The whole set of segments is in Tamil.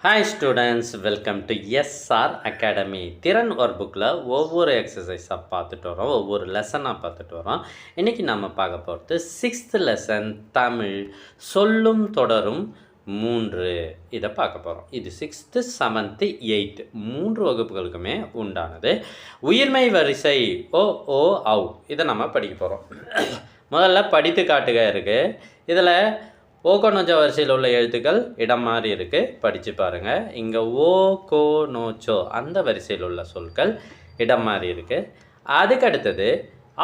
Hi students, welcome to S R Academy. திறன் ஒர்க் புக்கில் ஒவ்வொரு எக்ஸசைஸாக பார்த்துட்டு வரோம், ஒவ்வொரு லெசனாக பார்த்துட்டு வரோம். இன்றைக்கி நம்ம பார்க்க போகிறது 6th லெசன் தமிழ் சொல்லும் தொடரும் 3 இதை பார்க்க போகிறோம். இது 6th 7th 8 3 வகுப்புகளுக்குமே உண்டானது. உயிர்மை வரிசை ஓ ஓ ஔ இதை நம்ம படிக்க போகிறோம். முதல்ல படித்து காட்டுக இருக்குது. இதில் ஓகோனோச்சோ வரிசையில் உள்ள எழுத்துக்கள் இடம் மாறி இருக்குது, படித்து பாருங்கள். இங்கே ஓ கோ நோச்சோ அந்த வரிசையில் உள்ள சொற்கள் இடம் மாறி இருக்குது. அதுக்கு அடுத்தது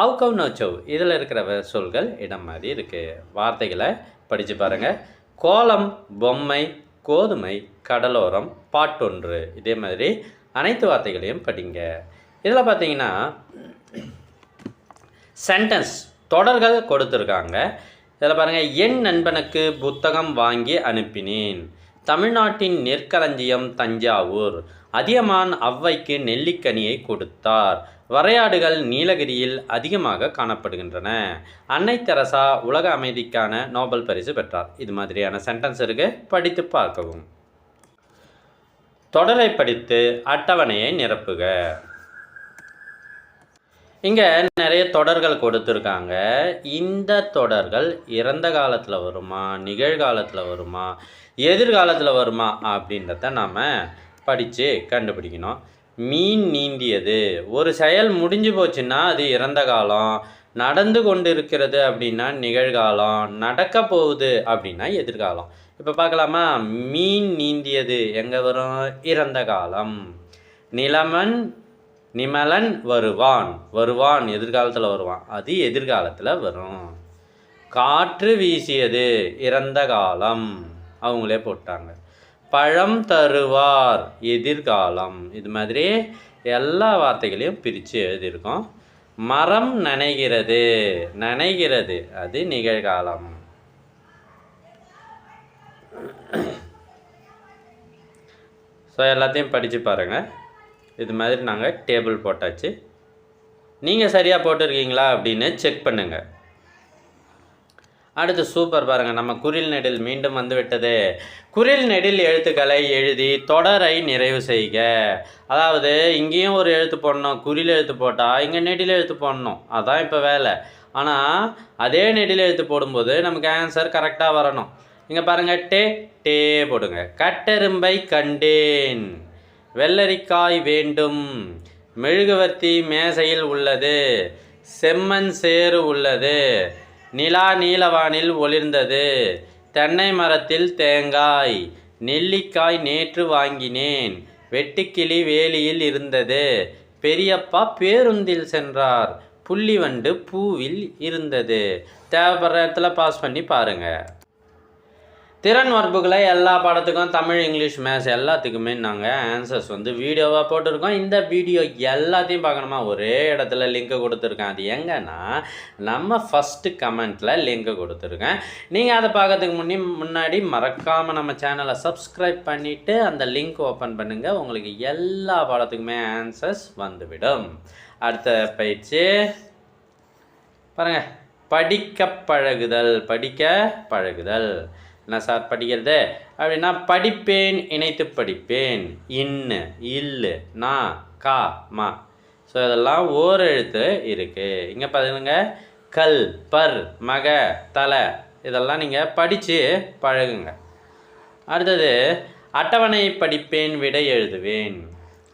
அவுகோ நோச்சோ இதில் இருக்கிற சொற்கள் இடம் மாறி இருக்குது. வார்த்தைகளை படித்து பாருங்கள். கோலம், பொம்மை, கோதுமை, கடலோரம், பாட்டொன்று, இதே மாதிரி அனைத்து வார்த்தைகளையும் படிங்க. இதில் பார்த்தீங்கன்னா சென்டென்ஸ் தொடர்கள் கொடுத்துருக்காங்க. இதில் பாருங்கள், என் நண்பனுக்கு புத்தகம் வாங்கி அனுப்பினேன். தமிழ்நாட்டின் நெற்களஞ்சியம் தஞ்சாவூர். அதியமான் ஔவைக்கு நெல்லிக்கனியை கொடுத்தார். வரையாடுகள் நீலகிரியில் அதிகமாக காணப்படுகின்றன. அன்னை தெரசா உலக அமைதிக்கான நோபல் பரிசு பெற்றார். இது மாதிரியான சென்டென்ஸ் இருக்கு, படித்து பார்க்கவும். தொடரை படித்து அட்டவணையை நிரப்புக. இங்கே நிறைய தொடர்கள் கொடுத்துருக்காங்க. இந்த தொடர்கள் இறந்த காலத்தில் வருமா, நிகழ்காலத்தில் வருமா, எதிர்காலத்தில் வருமா அப்படின்றத நாம் படித்து கண்டுபிடிக்கணும். மீன் நீந்தியது, ஒரு செயல் முடிஞ்சு போச்சுன்னா அது இறந்த காலம், நடந்து கொண்டு இருக்கிறது அப்படின்னா நிகழ்காலம், நடக்க போகுது அப்படின்னா எதிர்காலம். இப்போ பார்க்கலாமா? மீன் நீந்தியது எங்கே வரும்? இறந்த காலம். நிமலன் வருவான் எதிர்காலத்தில் வருவான், அது எதிர்காலத்தில் வரும். காற்று வீசியது இறந்த காலம், அவங்களே போட்டாங்க. பழம் தருவார் எதிர்காலம். இது மாதிரி எல்லா வார்த்தைகளையும் பிரித்து எழுதியிருக்கோம். மரம் நனைகிறது அது நிகழ்காலம். ஸோ எல்லாத்தையும் படித்து பாருங்கள். இது மாதிரி நாங்கள் டேபிள் போட்டாச்சு. நீங்கள் சரியாக போட்டிருக்கீங்களா அப்படின்னு செக் பண்ணுங்கள். அடுத்து சூப்பர் பாருங்கள், நம்ம குறில் நெடில் மீண்டும் வந்து விட்டது. குறில் நெடில் எழுத்துக்களை எழுதி தொடரை நிறைவு செய்க. அதாவது இங்கேயும் ஒரு எழுத்து போடணும், குறில் எழுத்து போட்டால் இங்கே நெடில் எழுத்து போடணும், அதான் இப்போ வேலை. ஆனால் அதே நெடில் எழுத்து போடும்போது நமக்கு ஆன்சர் கரெக்டாக வரணும். இங்கே பாருங்கள், டே போடுங்க. கட்டெரும்பை கண்டேன். வெள்ளரிக்காய் வேண்டும். மெழுகுவர்த்தி மேசையில் உள்ளது. செம்மண் சேறு உள்ளது. நிலா நீலவானில் ஒளிர்ந்தது. தென்னை மரத்தில் தேங்காய். நெல்லிக்காய் நேற்று வாங்கினேன். வெட்டுக்கிளி வேலியில் இருந்தது. பெரியப்பா பேருந்தில் சென்றார். புள்ளிவண்டு பூவில் இருந்தது. தேவைப்படுற இடத்துல பாஸ் பண்ணி பாருங்கள். திறன் வர்ப்புகளை எல்லா பாடத்துக்கும் தமிழ், இங்கிலீஷ், மேத்ஸ் எல்லாத்துக்குமே நாங்கள் ஆன்சர்ஸ் வீடியோவாக போட்டிருக்கோம். இந்த வீடியோ எல்லாத்தையும் பார்க்கணுமா, ஒரே இடத்துல லிங்க்கு கொடுத்துருக்கேன். அது எங்கன்னா நம்ம ஃபஸ்ட்டு கமெண்ட்டில் லிங்க்கு கொடுத்துருக்கேன். நீங்கள் அதை பார்க்கறதுக்கு முன்னாடி மறக்காமல் நம்ம சேனலை சப்ஸ்கிரைப் பண்ணிவிட்டு அந்த லிங்க் ஓப்பன் பண்ணுங்கள். உங்களுக்கு எல்லா பாடத்துக்குமே ஆன்சர்ஸ் வந்துவிடும். அடுத்த பயிற்சி பாருங்கள், படிக்க பழகுதல். என்ன சார் படிக்கிறது அப்படின்னா, படிப்பேன், இணைத்து படிப்பேன். இல்லு, கா, மா. ஸோ இதெல்லாம் ஓர் எழுத்து இருக்குது. இங்கே பார்த்துங்க, கல், பர், மக, தலை, இதெல்லாம் நீங்கள் படித்து பழகுங்க. அடுத்தது அட்டவணை படிப்பேன், விடை எழுதுவேன்.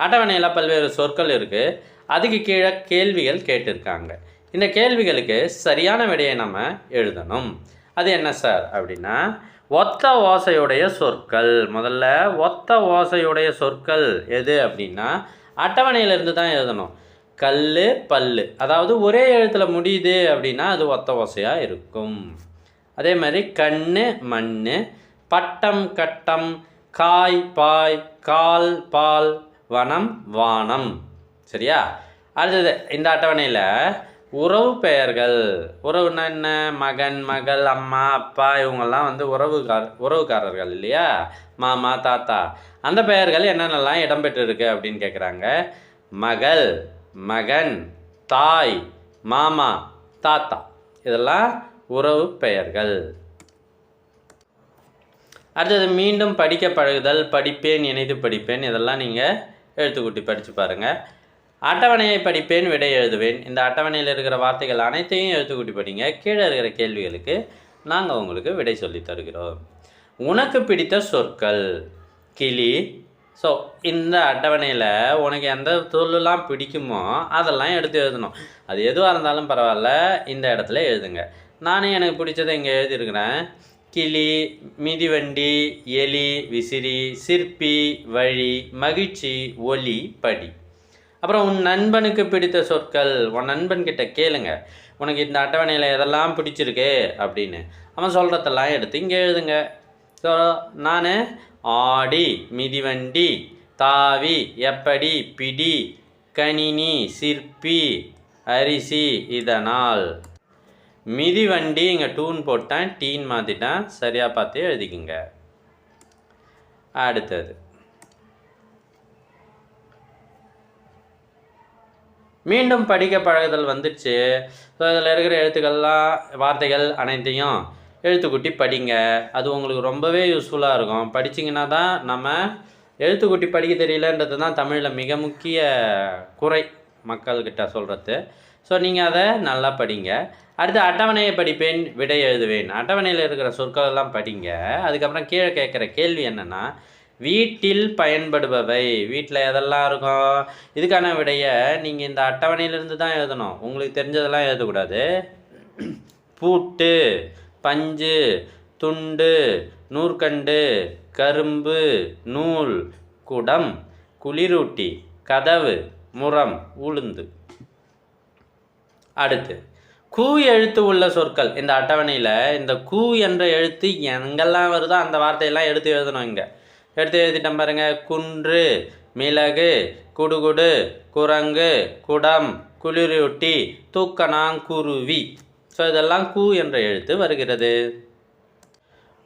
அட்டவணையில் பல்வேறு சொற்கள் இருக்குது. அதுக்கு கீழே கேள்விகள் கேட்டிருக்காங்க. இந்த கேள்விகளுக்கு சரியான விடையை நம்ம எழுதணும். அது என்ன சார் அப்படின்னா, ஒத்த ஓசையுடைய சொற்கள். முதல்ல ஒத்த ஓசையுடைய சொற்கள் எது அப்படின்னா அட்டவணையிலேருந்து தான் எழுதணும். கல், பல்லு, அதாவது ஒரே எழுத்தில் முடியுது அப்படின்னா அது ஒத்த ஓசையாக இருக்கும். அதே மாதிரி கண்ணு, மண், பட்டம், கட்டம், காய், பாய், கால், பால், வனம், வானம். சரியா? அடுத்தது இந்த அட்டவணையில் உறவு பெயர்கள். உறவுன்னா என்ன? மகன், மகள், அம்மா, அப்பா, இவங்கெல்லாம் உறவுக்காரர்கள் இல்லையா? மாமா, தாத்தா. அந்த பெயர்கள் என்னென்னலாம் இடம்பெற்றிருக்கு அப்படின்னு கேட்குறாங்க. மகள், மகன், தாய், மாமா, தாத்தா, இதெல்லாம் உறவு பெயர்கள். அடுத்தது மீண்டும் படிக்க பழகுதல், படிப்பேன், இணைத்து படிப்பேன். இதெல்லாம் நீங்கள் எழுத்துக்கூட்டி படித்து பாருங்கள். அட்டவணையை படிப்பேன், விடை எழுதுவேன். இந்த அட்டவணையில் இருக்கிற வார்த்தைகள் அனைத்தையும் எழுத்துக்கூட்டி படிங்க. கீழே இருக்கிற கேள்விகளுக்கு நாங்கள் உங்களுக்கு விடை சொல்லி தருகிறோம். உனக்கு பிடித்த சொற்கள் கிளி. ஸோ இந்த அட்டவணையில் உனக்கு எந்த சொல்லலாம் பிடிக்குமோ அதெல்லாம் எடுத்து எழுதணும். அது எதுவாக இருந்தாலும் பரவாயில்ல, இந்த இடத்துல எழுதுங்க. நானே எனக்கு பிடிச்சதை இங்கே எழுதியிருக்கிறேன். கிளி, மிதிவண்டி, எலி, விசிறி, சிற்பி, வழி, மகிழ்ச்சி, ஒலி, படி. அப்புறம் உன் நண்பனுக்கு பிடித்த சொற்கள். உன் நண்பன்கிட்ட கேளுங்க, உனக்கு இந்த அட்டவணையில் எதெல்லாம் பிடிச்சிருக்கு அப்படின்னு. அவன் சொல்கிறதெல்லாம் எடுத்து இங்கே எழுதுங்க. ஸோ நான் ஆடி, மிதிவண்டி, தாவி, எப்படி, பிடி, கணினி, சிற்பி, அரிசி, இதனால். மிதிவண்டி இங்கே டூன் போட்டேன், டீன் மாற்றிட்டேன், சரியாக பார்த்து எழுதிக்குங்க. அடுத்தது மீண்டும் படிக்க பழகுதல் வந்துடுச்சு. ஸோ இதில் இருக்கிற எழுத்துக்கள்லாம் வார்த்தைகள் அனைத்தையும் எழுத்துக்கூட்டி படிங்க. அது உங்களுக்கு ரொம்பவே யூஸ்ஃபுல்லாக இருக்கும். படிச்சிங்கன்னா தான் நம்ம எழுத்துக்கூட்டி படிக்க தெரியலன்றது தான் தமிழில் மிக முக்கிய குறை மக்கள்கிட்ட சொல்கிறது. ஸோ நீங்கள் அதை நல்லா படிங்க. அடுத்து அட்டவணையை படிப்பேன், விடை எழுதுவேன். அட்டவணையில் இருக்கிற சொற்கள் எல்லாம் படிங்க. அதுக்கப்புறம் கீழே கேட்குற கேள்வி என்னென்னா, வீட்டில் பயன்படுபவை. வீட்டில் எதெல்லாம் இருக்கும், இதுக்கான விடையை நீங்கள் இந்த அட்டவணையிலிருந்து தான் எழுதணும். உங்களுக்கு தெரிஞ்சதெல்லாம் எழுதக்கூடாது. பூட்டு, பஞ்சு, துண்டு, நூற்கண்டு, கரும்பு, நூல், குடம், குளிரூட்டி, கதவு, முறம், உளுந்து. அடுத்து கூ எழுத்து உள்ள சொற்கள். இந்த அட்டவணையில் இந்த கூ என்ற எழுத்து எங்கெல்லாம் வருதோ அந்த வார்த்தையெல்லாம் எடுத்து எழுதணும். இங்கே எடுத்து எழுதிட்டேன் பாருங்க. குன்று, மிளகு, குடுகுடு, குரங்கு, குடம், குளிரூட்டி, தூக்கணாங்குருவி. ஸோ இதெல்லாம் கூ என்ற எழுத்து வருகிறது.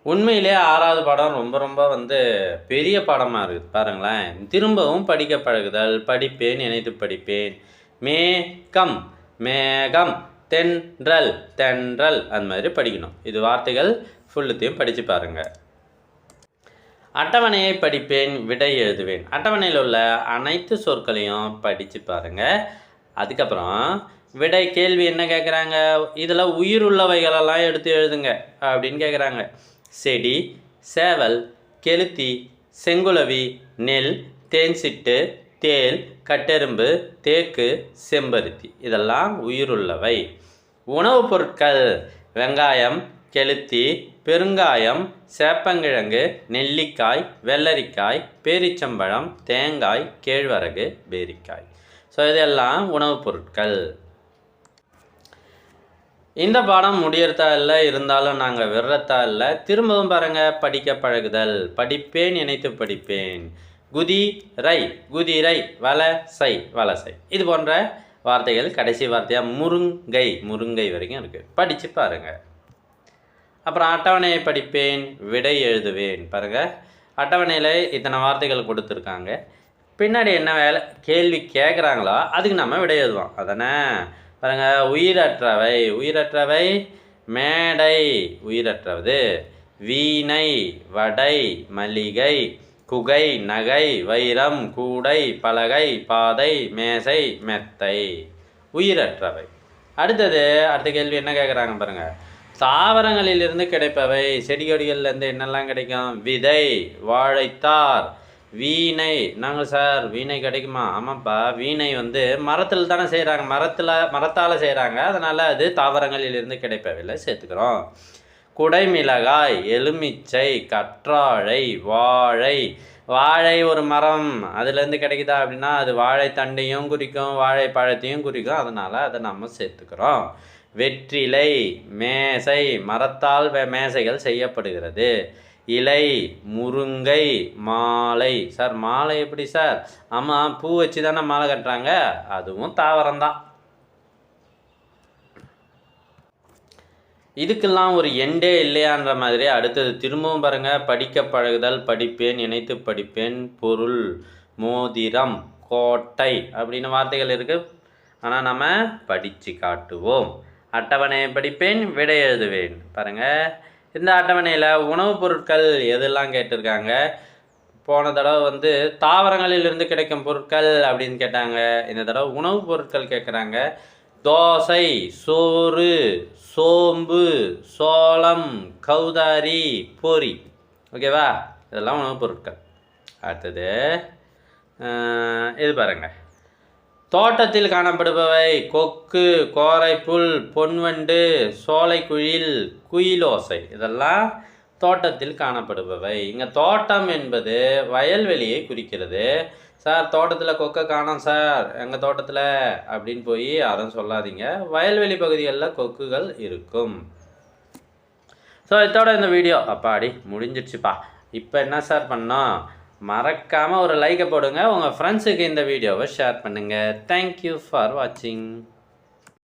உண்மையிலே 6வது பாடம் ரொம்ப ரொம்ப பெரிய பாடமாக இருக்குது பாருங்களேன். திரும்பவும் படிக்க பழகுதல், படிப்பேன், இணைத்து படிப்பேன். மேகம், மேகம், தென்றல், தென்றல், அந்த மாதிரி படிக்கணும். இது வார்த்தைகள் ஃபுல்லுத்தையும் படித்து பாருங்கள். அட்டவணையை படிப்பேன், விடை எழுதுவேன். அட்டவணையில் உள்ள அனைத்து சொற்களையும் படித்து பாருங்கள். அதுக்கப்புறம் விடை கேள்வி என்ன கேட்குறாங்க, இதில் உயிர் உள்ளவைகளெல்லாம் எடுத்து எழுதுங்க அப்படின்னு கேட்குறாங்க. செடி, சேவல், கெளுத்தி, செங்குளவி, நெல், தேன்சிட்டு, தேல், கட்டெரும்பு, தேக்கு, செம்பருத்தி, இதெல்லாம் உயிருள்ளவை. உணவுப் பொருட்கள் வெங்காயம், கெளுத்தி, பெருங்காயம், சேப்பங்கிழங்கு, நெல்லிக்காய், வெள்ளரிக்காய், பேரிச்சம்பழம், தேங்காய், கேழ்வரகு, பேரிக்காய். ஸோ இதெல்லாம் உணவுப் பொருட்கள். இந்த பாடம் முடியறதா இல்லை, இருந்தாலும் நாங்கள் விடுறதா இல்லை. திரும்பவும் பாருங்கள். படிக்க பழகுதல், படிப்பேன், இணைத்து படிப்பேன். குதிரை, குதிரை, வலசை, வலசை, இது போன்ற வார்த்தைகள் கடைசி வார்த்தையாக முருங்கை, முருங்கை வரைக்கும் இருக்குது. படித்து பாருங்கள். அப்புறம் அட்டவணையை படிப்பேன், விடை எழுதுவேன். பாருங்கள், அட்டவணையில் இத்தனை வார்த்தைகள் கொடுத்துருக்காங்க. பின்னாடி என்ன வேலை கேள்வி கேட்குறாங்களோ அதுக்கு நம்ம விடை எழுதுவோம். அதானே பாருங்கள். உயிரற்றவை, உயிரற்றவை மேடை, உயிரற்றது. வீணை, வடை, மல்லிகை, குகை, நகை, வைரம், கூடை, பலகை, பாதை, மேசை, மெத்தை, உயிரற்றவை. அடுத்த கேள்வி என்ன கேட்குறாங்க பாருங்கள். தாவரங்களிலிருந்து கிடைப்பவை. செடி கொடிகள்லேருந்து என்னெல்லாம் கிடைக்கும்? விதை, வாழைத்தார், வீணை. நாங்கள் சார் வீணை கிடைக்குமா? ஆமாப்பா, வீணை மரத்தில் தானே செய்கிறாங்க, மரத்தால் செய்கிறாங்க, அதனால் அது தாவரங்களிலிருந்து கிடைப்பவையில் சேர்த்துக்கிறோம். குடைமிளகாய், எலுமிச்சை, கற்றாழை, வாழை. வாழை ஒரு மரம், அதுலேருந்து கிடைக்குதா அப்படின்னா அது வாழைத்தண்டையும் குறிக்கும், வாழைப்பழத்தையும் குறிக்கும், அதனால் அதை நம்ம சேர்த்துக்கிறோம். வெற்றிலை, மேசை, மரத்தால் மேசைகள் செய்யப்படுகிறது. இலை, முருங்கை, மாலை. சார் மாலை எப்படி சார்? ஆமாம், பூ வச்சு தானே மாலை கட்டுறாங்க, அதுவும் தாவரம்தான். இதுக்கெல்லாம் ஒரு எண்டே இல்லையான்ற மாதிரி அடுத்தது திரும்பவும் பாருங்கள். படிக்க பழகுதல், படிப்பேன், இணைத்து படிப்பேன், பொருள், மோதிரம், கோட்டை அப்படின்னு வார்த்தைகள் இருக்குது. ஆனால் நம்ம படித்து காட்டுவோம். அட்டவணையை படிப்பேன், விடை எழுதுவேன். பாருங்கள், இந்த அட்டவணையில் உணவுப் பொருட்கள் எதெல்லாம் கேட்டிருக்காங்க. போன தடவை வந்து தாவரங்களிலிருந்து கிடைக்கும் பொருட்கள் அப்படின்னு கேட்டாங்க. இந்த தடவை உணவுப் பொருட்கள் கேட்குறாங்க. தோசை, சோறு, சோம்பு, சோளம், கௌதாரி, பொரி. ஓகேவா? இதெல்லாம் உணவுப் பொருட்கள். அடுத்தது இது பாருங்க. தோட்டத்தில் காணப்படுபவை கொக்கு, கோரைப்புல், பொன்வண்டு, சோலைக்குயில், குயிலோசை. இதெல்லாம் தோட்டத்தில் காணப்படுபவை. இங்கே தோட்டம் என்பது வயல்வெளியை குறிக்கிறது. சார் தோட்டத்தில் கொக்கை காணோம் சார் எங்கள் தோட்டத்தில் அப்படின்னு போய் யாரும் சொல்லாதீங்க. வயல்வெளி பகுதிகளில் கொக்குகள் இருக்கும். ஸோ இதோட இந்த வீடியோ அப்பாடி முடிஞ்சிடுச்சுப்பா. இப்போ என்ன சார் பண்ணோம்? மறக்காமல் ஒரு லைக்கை போடுங்க. உங்கள் ஃப்ரெண்ட்ஸுக்கு இந்த வீடியோவை ஷேர் பண்ணுங்கள். தேங்க்யூ ஃபார் வாட்சிங்.